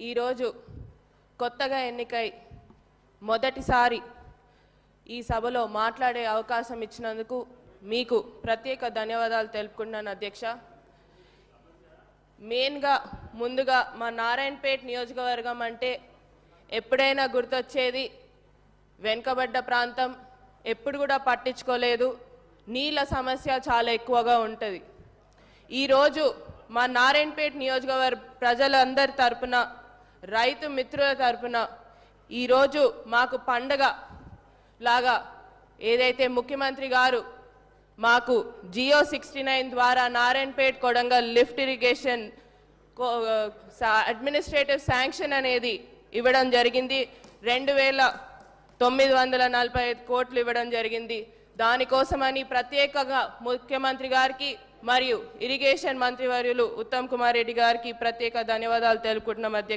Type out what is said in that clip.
ఈరోజు కొత్తగా ఎన్నికై మొదటిసారి ఈ సభలో మాట్లాడే అవకాశం ఇచ్చినందుకు మీకు ప్రత్యేక ధన్యవాదాలు తెలుపుకుంటున్నాను అధ్యక్ష. మెయిన్గా ముందుగా మా నారాయణపేట నియోజకవర్గం అంటే ఎప్పుడైనా గుర్తొచ్చేది వెనుకబడ్డ ప్రాంతం, ఎప్పుడు కూడా పట్టించుకోలేదు, నీళ్ళ సమస్య చాలా ఎక్కువగా ఉంటుంది. ఈరోజు మా నారాయణపేట నియోజకవర్గ ప్రజలందరి తరపున, రైతు మిత్రుల తరపున ఈరోజు మాకు పండగ లాగా ఏదైతే ముఖ్యమంత్రి గారు మాకు జియో 69 ద్వారా Narayanpet Kodangal lift irrigation administrative sanction అనేది ఇవ్వడం జరిగింది. 2,945 కోట్లు ఇవ్వడం జరిగింది. దానికోసమని ప్రత్యేకంగా ముఖ్యమంత్రి గారికి మరియు ఇరిగేషన్ మంత్రివర్యులు ఉత్తమ్ కుమార్ రెడ్డి గారికి ప్రత్యేక ధన్యవాదాలు తెలుపుకుంటున్నాం అధ్యక్ష.